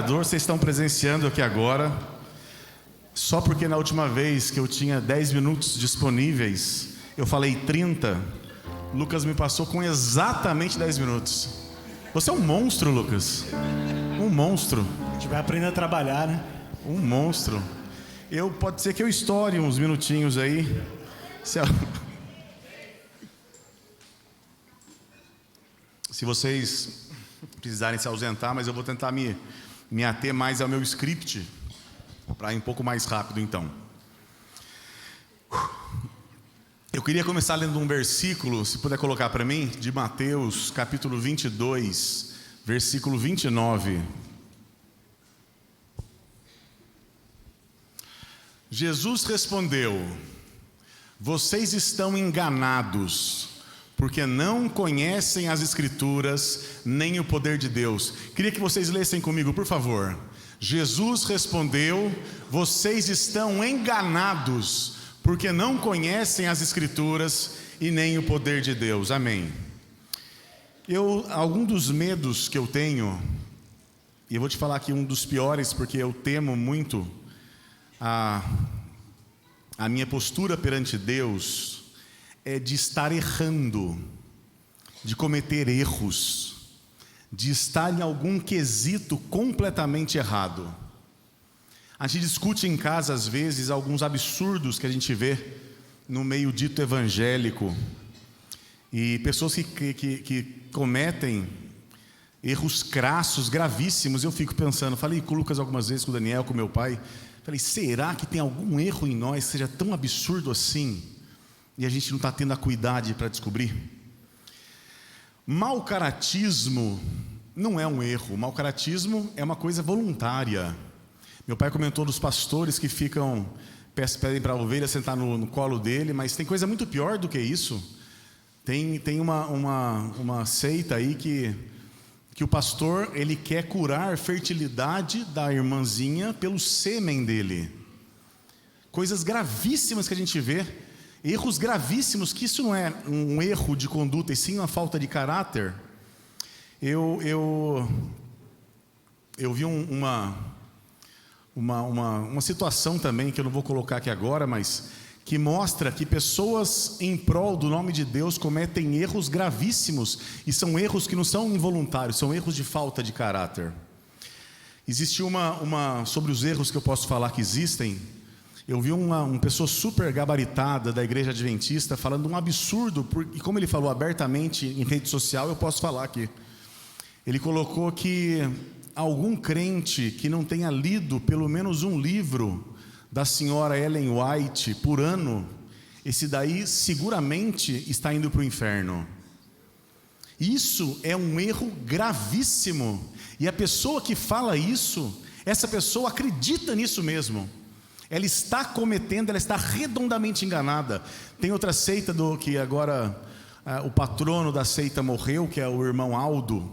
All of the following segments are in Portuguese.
Vocês estão presenciando aqui agora, só porque na última vez que eu tinha 10 minutos disponíveis, eu falei 30, Lucas me passou com exatamente 10 minutos. Você é um monstro, Lucas. Um monstro. A gente vai aprender a trabalhar, né? Um monstro. Pode ser que eu estoure uns minutinhos aí. Se vocês precisarem se ausentar, mas eu vou tentar me ater mais ao meu script, para ir um pouco mais rápido então. Eu queria começar lendo um versículo, se puder colocar para mim, de Mateus, capítulo 22, versículo 29. Jesus respondeu: vocês estão enganados, porque não conhecem as Escrituras, nem o poder de Deus. Queria que vocês lessem comigo, por favor. Jesus respondeu: vocês estão enganados, porque não conhecem as Escrituras e nem o poder de Deus. Amém. Algum dos medos que eu tenho, e eu vou te falar aqui um dos piores, porque eu temo muito a minha postura perante Deus, é de estar errando, de cometer erros, de estar em algum quesito completamente errado. A gente discute em casa às vezes alguns absurdos que a gente vê no meio dito evangélico, e pessoas que cometem erros crassos, gravíssimos. Eu fico pensando, falei com o Lucas algumas vezes, com o Daniel, com o meu pai, falei, será que tem algum erro em nós que seja tão absurdo assim, e a gente não está tendo a cuidade para descobrir? Mau caratismo não é um erro. Mau caratismo é uma coisa voluntária. Meu pai comentou dos pastores que pedem para a ovelha sentar no colo dele, mas tem coisa muito pior do que isso. Tem uma seita aí que o pastor, ele quer curar a fertilidade da irmãzinha pelo sêmen dele. Coisas gravíssimas que a gente vê, erros gravíssimos, que isso não é um erro de conduta, e sim uma falta de caráter. Eu vi uma situação também, que eu não vou colocar aqui agora, mas que mostra que pessoas em prol do nome de Deus cometem erros gravíssimos, e são erros que não são involuntários, são erros de falta de caráter. Existe sobre os erros que eu posso falar que existem. Eu vi uma pessoa super gabaritada da igreja adventista falando um absurdo, e como ele falou abertamente em rede social, eu posso falar aqui. Ele colocou que algum crente que não tenha lido pelo menos um livro da senhora Ellen White por ano, esse daí seguramente está indo para o inferno. Isso é um erro gravíssimo, e a pessoa que fala isso, essa pessoa acredita nisso mesmo. Ela está redondamente enganada. Tem outra seita que agora o patrono da seita morreu, que é o irmão Aldo,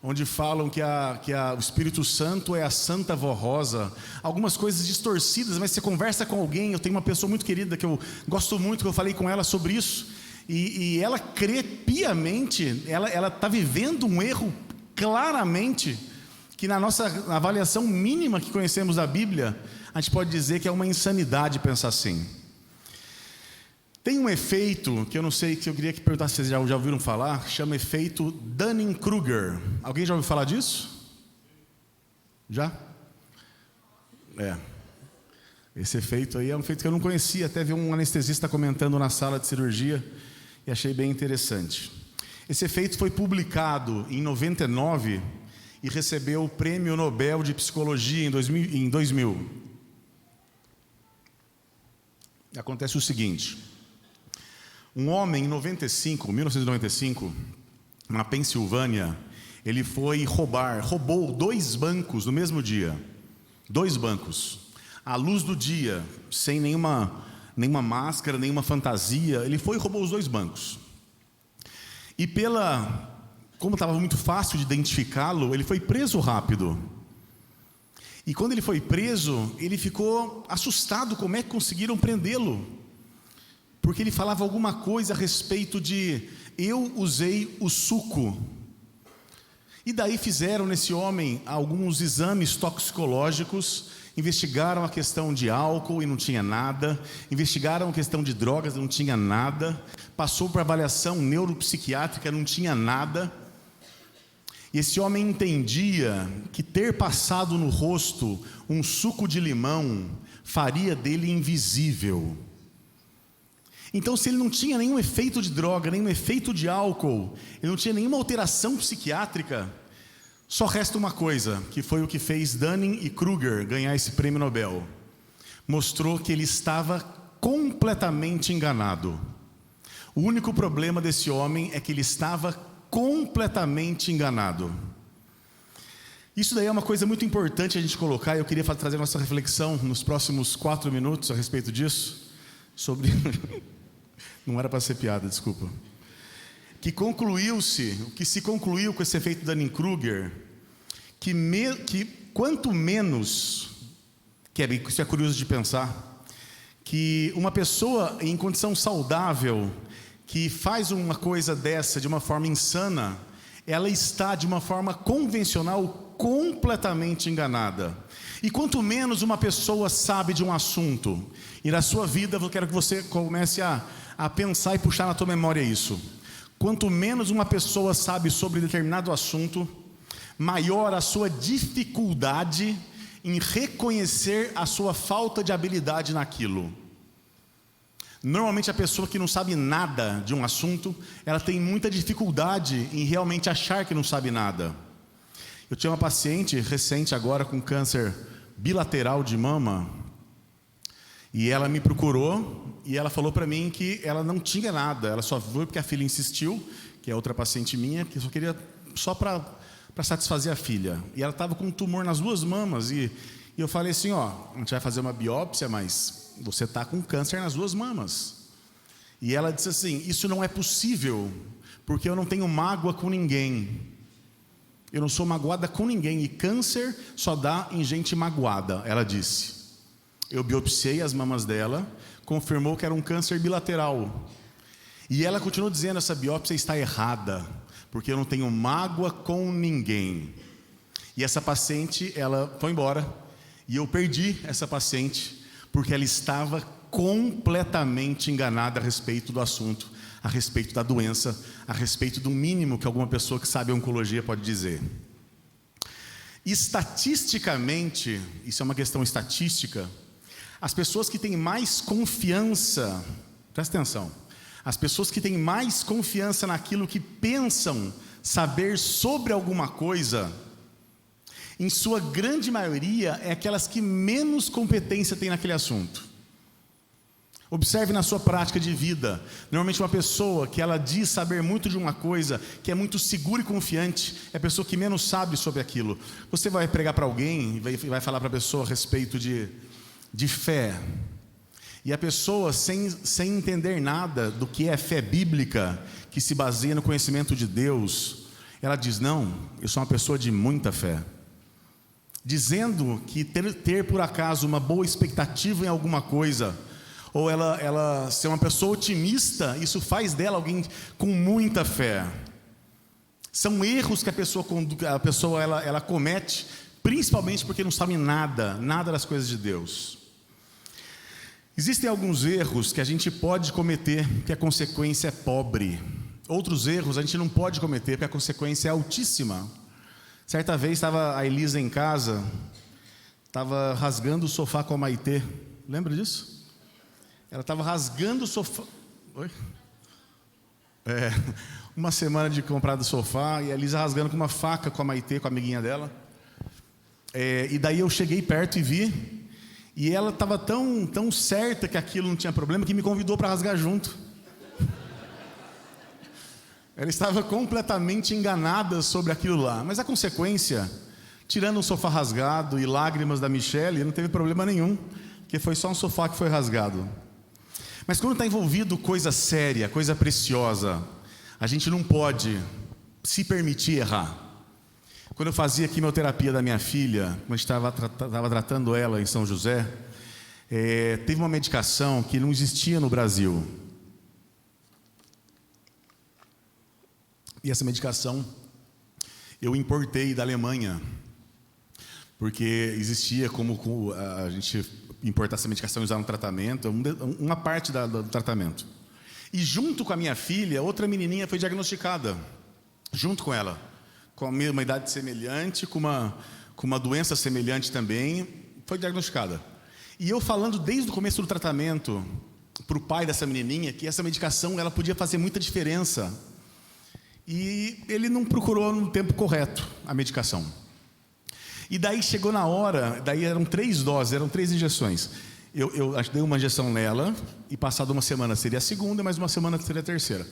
onde falam que o Espírito Santo é a Santa Vó Rosa. Algumas coisas distorcidas, mas você conversa com alguém. Eu tenho uma pessoa muito querida que eu gosto muito, que eu falei com ela sobre isso, e ela crê piamente, ela está vivendo um erro claramente, que na nossa avaliação mínima que conhecemos da Bíblia, a gente pode dizer que é uma insanidade pensar assim. Tem um efeito que eu não sei, que eu queria perguntar se vocês já ouviram falar, chama efeito Dunning-Kruger. Alguém já ouviu falar disso? Já? Esse efeito aí é um efeito que eu não conhecia, até vi um anestesista comentando na sala de cirurgia, e achei bem interessante. Esse efeito foi publicado em 99 e recebeu o Prêmio Nobel de Psicologia em 2000. Acontece o seguinte: um homem em 1995, na Pensilvânia, ele foi roubou 2 bancos no mesmo dia. 2 bancos, à luz do dia, sem nenhuma máscara, nenhuma fantasia. Ele foi e roubou os 2 bancos. E como estava muito fácil de identificá-lo, ele foi preso rápido. E quando ele foi preso, ele ficou assustado como é que conseguiram prendê-lo, porque ele falava alguma coisa a respeito de: eu usei o suco. E daí fizeram nesse homem alguns exames toxicológicos, investigaram a questão de álcool e não tinha nada, investigaram a questão de drogas e não tinha nada, passou por avaliação neuropsiquiátrica, não tinha nada. E esse homem entendia que ter passado no rosto um suco de limão faria dele invisível. Então, se ele não tinha nenhum efeito de droga, nenhum efeito de álcool, ele não tinha nenhuma alteração psiquiátrica, só resta uma coisa, que foi o que fez Dunning e Kruger ganhar esse prêmio Nobel. Mostrou que ele estava completamente enganado. O único problema desse homem é que ele estava completamente enganado. Isso daí é uma coisa muito importante a gente colocar, e eu queria trazer nossa reflexão nos próximos 4 minutos a respeito disso, sobre... Não era para ser piada, desculpa. O que se concluiu com esse efeito Dunning-Kruger, que quanto menos, isso é curioso de pensar, que uma pessoa em condição saudável, que faz uma coisa dessa de uma forma insana, ela está de uma forma convencional completamente enganada. E quanto menos uma pessoa sabe de um assunto, e na sua vida eu quero que você comece a pensar e puxar na tua memória isso. Quanto menos uma pessoa sabe sobre determinado assunto, maior a sua dificuldade em reconhecer a sua falta de habilidade naquilo. Normalmente a pessoa que não sabe nada de um assunto, ela tem muita dificuldade em realmente achar que não sabe nada. Eu tinha uma paciente recente agora com câncer bilateral de mama, e ela me procurou e ela falou para mim que ela não tinha nada, ela só foi porque a filha insistiu, que é outra paciente minha, que só queria só para satisfazer a filha. E ela estava com um tumor nas 2 mamas, e eu falei assim, ó, a gente vai fazer uma biópsia, mas você está com câncer nas 2 mamas. E ela disse assim, isso não é possível, porque eu não tenho mágoa com ninguém. Eu não sou magoada com ninguém, e câncer só dá em gente magoada, ela disse. Eu biopsiei as mamas dela, confirmou que era um câncer bilateral. E ela continuou dizendo, essa biópsia está errada, porque eu não tenho mágoa com ninguém. E essa paciente, ela foi embora, e eu perdi essa paciente, porque ela estava completamente enganada a respeito do assunto, a respeito da doença, a respeito do mínimo que alguma pessoa que sabe oncologia pode dizer. Estatisticamente, isso é uma questão estatística, as pessoas que têm mais confiança, presta atenção, as pessoas que têm mais confiança naquilo que pensam saber sobre alguma coisa, em sua grande maioria, é aquelas que menos competência têm naquele assunto. Observe na sua prática de vida, normalmente uma pessoa que ela diz saber muito de uma coisa, que é muito segura e confiante, é a pessoa que menos sabe sobre aquilo. Você vai pregar para alguém, e vai falar para a pessoa a respeito de fé, e a pessoa sem entender nada do que é fé bíblica, que se baseia no conhecimento de Deus, ela diz, não, eu sou uma pessoa de muita fé, dizendo que ter por acaso uma boa expectativa em alguma coisa, ou ela ser uma pessoa otimista, isso faz dela alguém com muita fé. São erros que a pessoa ela comete, principalmente porque não sabe nada das coisas de Deus. Existem alguns erros que a gente pode cometer, que a consequência é pobre. Outros erros a gente não pode cometer, porque a consequência é altíssima. Certa vez estava a Elisa em casa, estava rasgando o sofá com a Maitê. Lembra disso? Ela estava rasgando o sofá. Oi? Uma semana de comprar do sofá, e a Elisa rasgando com uma faca com a Maitê, com a amiguinha dela. E daí eu cheguei perto e vi, e ela estava tão certa que aquilo não tinha problema, que me convidou para rasgar junto. Ela estava completamente enganada sobre aquilo lá, mas a consequência, tirando um sofá rasgado e lágrimas da Michelle, não teve problema nenhum, porque foi só um sofá que foi rasgado. Mas quando está envolvido coisa séria, coisa preciosa, a gente não pode se permitir errar. Quando eu fazia a quimioterapia da minha filha, quando a gente estava tratando ela em São José, teve uma medicação que não existia no Brasil. E essa medicação, eu importei da Alemanha, porque existia como a gente importar essa medicação e usar no tratamento, uma parte do tratamento. E junto com a minha filha, outra menininha foi diagnosticada, junto com ela, com a mesma idade semelhante, com uma doença semelhante também, foi diagnosticada. E eu falando desde o começo do tratamento para o pai dessa menininha que essa medicação ela podia fazer muita diferença. E ele não procurou no tempo correto a medicação. E daí chegou na hora, daí eram 3 doses, eram 3 injeções. Eu dei uma injeção nela, e passada uma semana seria a segunda, mais uma semana seria a terceira.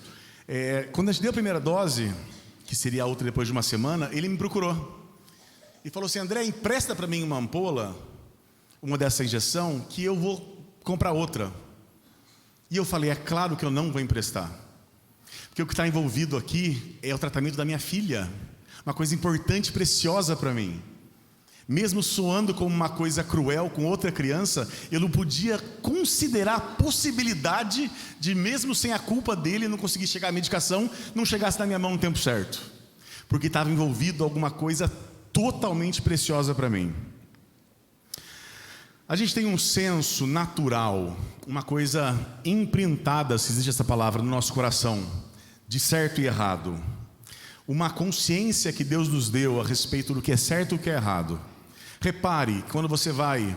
Quando a gente deu a primeira dose, que seria a outra depois de uma semana, ele me procurou. E falou assim: André, empresta para mim uma ampola, uma dessa injeção, que eu vou comprar outra. E eu falei: é claro que eu não vou emprestar. Porque o que está envolvido aqui é o tratamento da minha filha. Uma coisa importante e preciosa para mim. Mesmo soando como uma coisa cruel com outra criança, eu não podia considerar a possibilidade de, mesmo sem a culpa dele, não conseguir chegar à medicação, não chegasse na minha mão no tempo certo. Porque estava envolvido alguma coisa totalmente preciosa para mim. A gente tem um senso natural, uma coisa imprintada, se existe essa palavra, no nosso coração, de certo e errado. Uma consciência que Deus nos deu a respeito do que é certo e o que é errado. Repare, quando você vai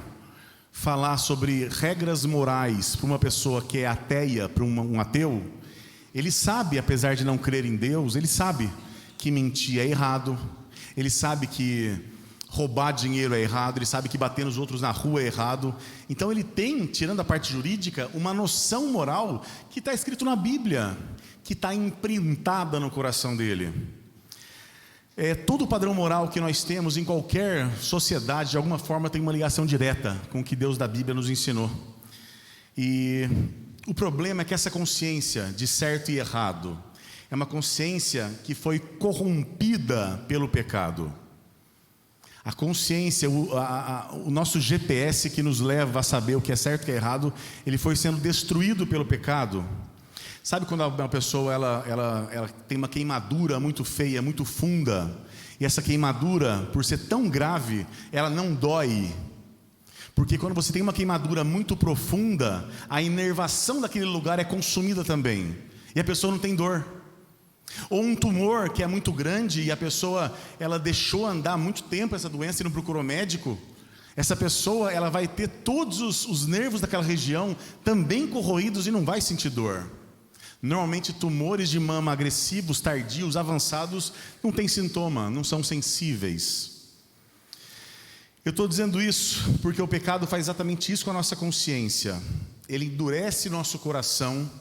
falar sobre regras morais para uma pessoa que é ateia, para um ateu, ele sabe, apesar de não crer em Deus, ele sabe que mentir é errado, ele sabe que roubar dinheiro é errado, ele sabe que bater nos outros na rua é errado. Então ele tem, tirando a parte jurídica, uma noção moral que está escrito na Bíblia, que está imprintada no coração dele. Todo o padrão moral que nós temos em qualquer sociedade, de alguma forma, tem uma ligação direta com o que Deus da Bíblia nos ensinou. E o problema é que essa consciência de certo e errado é uma consciência que foi corrompida pelo pecado. A consciência, o nosso GPS que nos leva a saber o que é certo e o que é errado, ele foi sendo destruído pelo pecado. Sabe quando uma pessoa ela tem uma queimadura muito feia, muito funda, e essa queimadura, por ser tão grave, ela não dói? Porque quando você tem uma queimadura muito profunda, a inervação daquele lugar é consumida também, e a pessoa não tem dor. Ou um tumor que é muito grande e a pessoa ela deixou andar muito tempo essa doença e não procurou médico, essa pessoa ela vai ter todos os nervos daquela região também corroídos e não vai sentir dor. Normalmente tumores de mama agressivos, tardios, avançados, não têm sintoma, não são sensíveis. Eu estou dizendo isso porque o pecado faz exatamente isso com a nossa consciência. Ele endurece nosso coração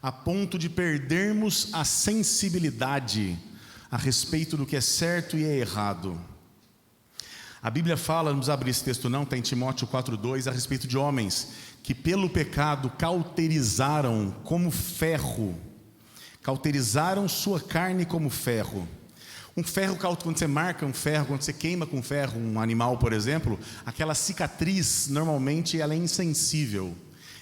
a ponto de perdermos a sensibilidade a respeito do que é certo e é errado. A Bíblia fala, não vamos abrir esse texto não, está em Timóteo 4,2, a respeito de homens que pelo pecado cauterizaram como ferro, cauterizaram sua carne como ferro. Um ferro, quando você marca um ferro, quando você queima com ferro um animal, por exemplo, aquela cicatriz, normalmente, ela é insensível.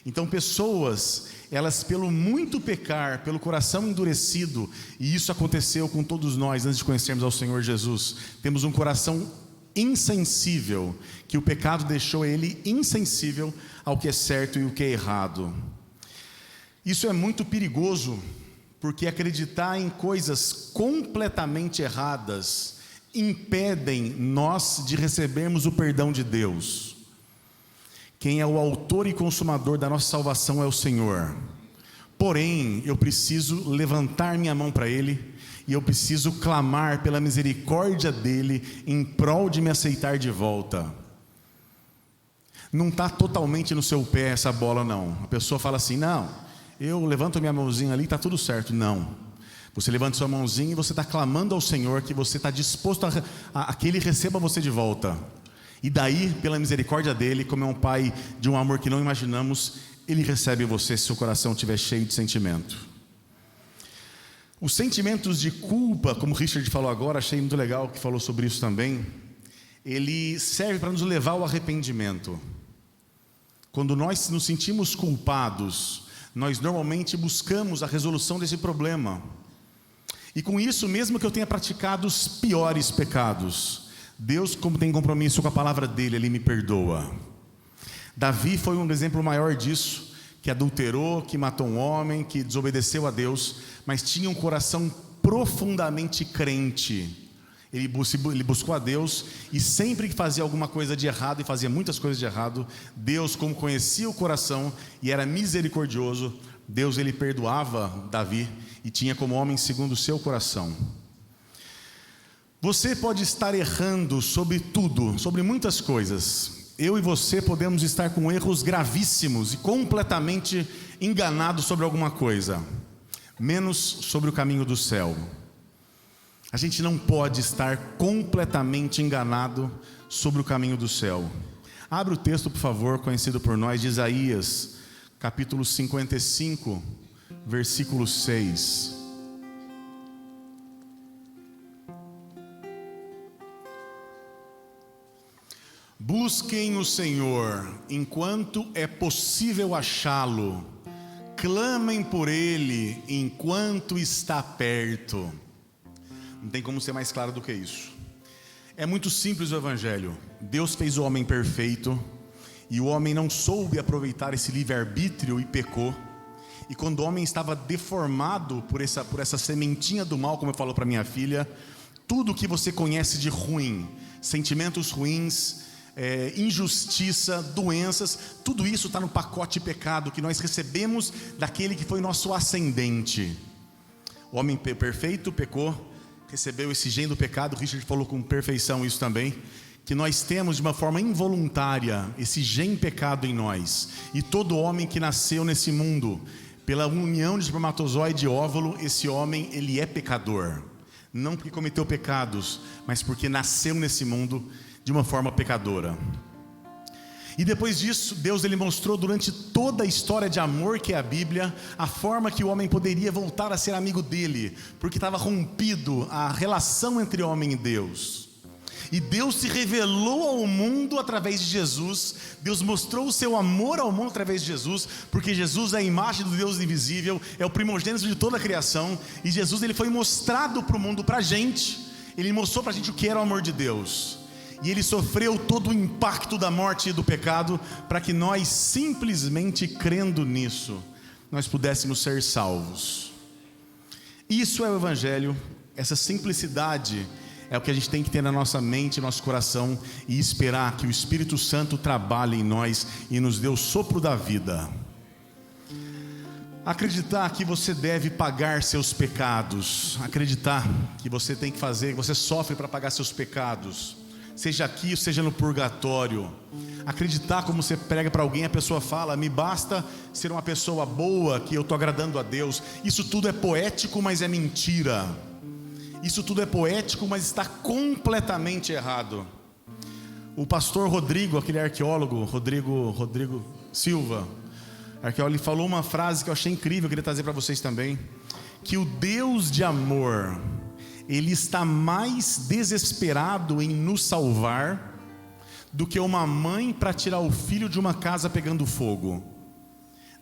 Então, pessoas, elas pelo muito pecar, pelo coração endurecido, e isso aconteceu com todos nós antes de conhecermos ao Senhor Jesus, temos um coração insensível, que o pecado deixou ele insensível ao que é certo e o que é errado. Isso é muito perigoso, porque acreditar em coisas completamente erradas impedem nós de recebermos o perdão de Deus. Quem é o autor e consumador da nossa salvação é o Senhor. Porém, eu preciso levantar minha mão para Ele, e eu preciso clamar pela misericórdia dEle em prol de me aceitar de volta. Não está totalmente no seu pé essa bola não. A pessoa fala assim: não, eu levanto minha mãozinha ali, está tudo certo. Não, você levanta sua mãozinha e você está clamando ao Senhor que você está disposto a que Ele receba você de volta. E daí, pela misericórdia dEle, como é um Pai de um amor que não imaginamos, Ele recebe você se seu coração estiver cheio de sentimento. Os sentimentos de culpa, como o Richard falou agora, achei muito legal que falou sobre isso também, ele serve para nos levar ao arrependimento. Quando nós nos sentimos culpados, nós normalmente buscamos a resolução desse problema. E com isso, mesmo que eu tenha praticado os piores pecados, Deus, como tem compromisso com a palavra dele, Ele me perdoa. Davi foi um exemplo maior disso, que adulterou, que matou um homem, que desobedeceu a Deus, mas tinha um coração profundamente crente. Ele buscou a Deus, e sempre que fazia alguma coisa de errado, e fazia muitas coisas de errado, Deus, como conhecia o coração e era misericordioso, Deus, Ele perdoava Davi e tinha como homem segundo o seu coração. Você pode estar errando sobre tudo, sobre muitas coisas. Eu e você podemos estar com erros gravíssimos e completamente enganados sobre alguma coisa, menos sobre o caminho do céu. A gente não pode estar completamente enganado sobre o caminho do céu. Abre o texto, por favor, conhecido por nós, de Isaías, capítulo 55, versículo 6. Busquem o Senhor enquanto é possível achá-lo, clamem por Ele enquanto está perto. Não tem como ser mais claro do que isso. É muito simples o Evangelho. Deus fez o homem perfeito, e o homem não soube aproveitar esse livre-arbítrio e pecou. E quando o homem estava deformado por essa sementinha do mal, como eu falo para minha filha, tudo que você conhece de ruim, sentimentos ruins, injustiça, doenças, tudo isso está no pacote pecado que nós recebemos daquele que foi nosso ascendente. O homem perfeito pecou, recebeu esse gene do pecado. Richard falou com perfeição isso também, que nós temos de uma forma involuntária esse gene pecado em nós. E todo homem que nasceu nesse mundo, pela união de espermatozoide e óvulo, esse homem, ele é pecador. Não porque cometeu pecados, mas porque nasceu nesse mundo de uma forma pecadora. E depois disso, Deus, Ele mostrou durante toda a história de amor que é a Bíblia, a forma que o homem poderia voltar a ser amigo dele, porque estava rompido a relação entre homem e Deus. E Deus se revelou ao mundo através de Jesus. Deus mostrou o seu amor ao mundo através de Jesus, porque Jesus é a imagem do Deus invisível, é o primogênito de toda a criação. E Jesus, Ele foi mostrado para o mundo, para a gente. Ele mostrou para a gente o que era o amor de Deus. E Ele sofreu todo o impacto da morte e do pecado, para que nós, simplesmente crendo nisso, nós pudéssemos ser salvos. Isso é o Evangelho. Essa simplicidade é o que a gente tem que ter na nossa mente, no nosso coração, e esperar que o Espírito Santo trabalhe em nós e nos dê o sopro da vida. Acreditar que você deve pagar seus pecados, acreditar que você tem que fazer, que você sofre para pagar seus pecados, seja aqui ou seja no purgatório. Acreditar, como você prega para alguém, a pessoa fala: me basta ser uma pessoa boa, que eu estou agradando a Deus. Isso tudo é poético, mas é mentira. Isso tudo é poético, mas está completamente errado. O pastor Rodrigo, aquele arqueólogo, Rodrigo Silva, arqueólogo, ele falou uma frase que eu achei incrível, eu queria trazer para vocês também: que o Deus de amor, Ele está mais desesperado em nos salvar do que uma mãe para tirar o filho de uma casa pegando fogo.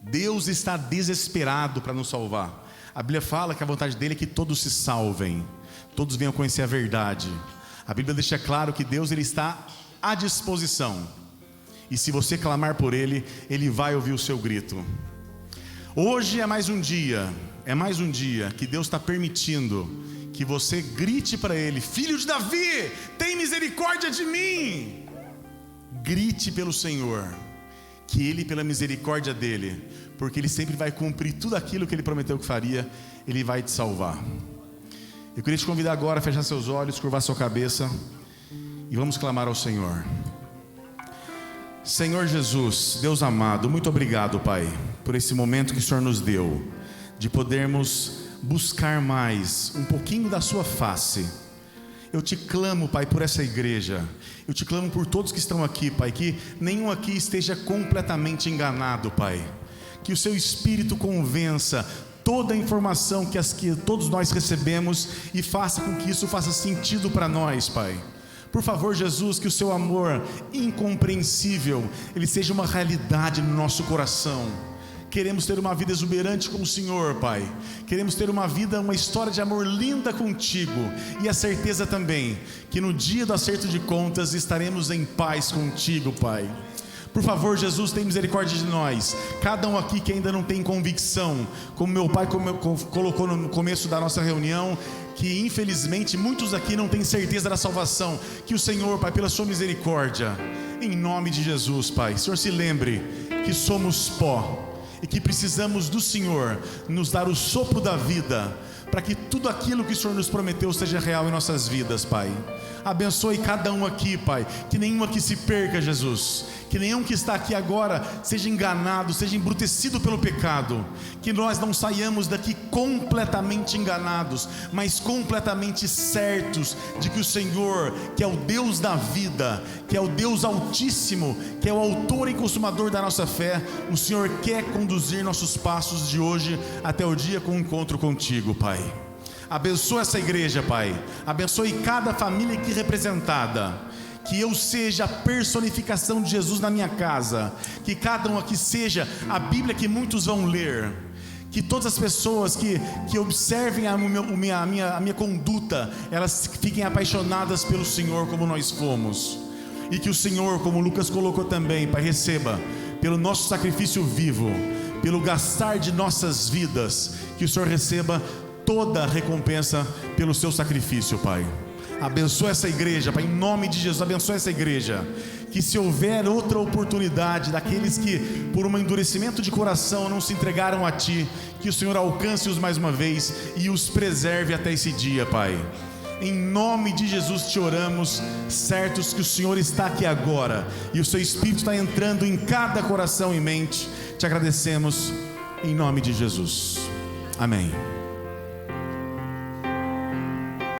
Deus está desesperado para nos salvar. A Bíblia fala que a vontade dele é que todos se salvem, todos venham conhecer a verdade. A Bíblia deixa claro que Deus, Ele está à disposição, e se você clamar por Ele, Ele vai ouvir o seu grito. Hoje é mais um dia que Deus está permitindo que você grite para Ele: filho de Davi, tem misericórdia de mim. Grite pelo Senhor, que Ele, pela misericórdia dEle, porque Ele sempre vai cumprir tudo aquilo que Ele prometeu que faria, Ele vai te salvar. Eu queria te convidar agora a fechar seus olhos, curvar sua cabeça, e vamos clamar ao Senhor. Senhor Jesus, Deus amado, muito obrigado, Pai, por esse momento que o Senhor nos deu, de podermos buscar mais um pouquinho da sua face. Eu te clamo, Pai, por essa igreja. Eu te clamo por todos que estão aqui, Pai, que nenhum aqui esteja completamente enganado, Pai. Que o seu Espírito convença toda a informação que todos nós recebemos e faça com que isso faça sentido para nós, Pai. Por favor, Jesus, que o seu amor incompreensível, ele seja uma realidade no nosso coração. Queremos ter uma vida exuberante com o Senhor, Pai. Queremos ter uma vida, uma história de amor linda contigo. E a certeza também que no dia do acerto de contas estaremos em paz contigo, Pai. Por favor, Jesus, tem misericórdia de nós. Cada um aqui que ainda não tem convicção, como meu pai colocou no começo da nossa reunião, que infelizmente muitos aqui não têm certeza da salvação. Que o Senhor, Pai, pela sua misericórdia, em nome de Jesus, Pai, o Senhor se lembre que somos pó e que precisamos do Senhor nos dar o sopro da vida, para que tudo aquilo que o Senhor nos prometeu seja real em nossas vidas, Pai. Abençoe cada um aqui, Pai, que nenhum aqui se perca, Jesus, que nenhum que está aqui agora seja enganado, seja embrutecido pelo pecado, que nós não saiamos daqui completamente enganados, mas completamente certos de que o Senhor, que é o Deus da vida, que é o Deus Altíssimo, que é o autor e consumador da nossa fé, o Senhor quer conduzir nossos passos de hoje até o dia com o encontro contigo, Pai. Abençoa essa igreja, Pai. Abençoe cada família aqui representada. Que eu seja a personificação de Jesus na minha casa. Que cada um aqui seja a Bíblia que muitos vão ler. Que todas as pessoas que observem a minha conduta, elas fiquem apaixonadas pelo Senhor como nós fomos. E que o Senhor, como Lucas colocou também, Pai, receba pelo nosso sacrifício vivo, pelo gastar de nossas vidas, que o Senhor receba toda a recompensa pelo seu sacrifício, Pai. Abençoa essa igreja, Pai, em nome de Jesus, abençoa essa igreja. Que se houver outra oportunidade daqueles que por um endurecimento de coração não se entregaram a Ti, que o Senhor alcance-os mais uma vez e os preserve até esse dia, Pai. Em nome de Jesus te oramos, certos que o Senhor está aqui agora e o seu Espírito está entrando em cada coração e mente. Te agradecemos em nome de Jesus. Amém.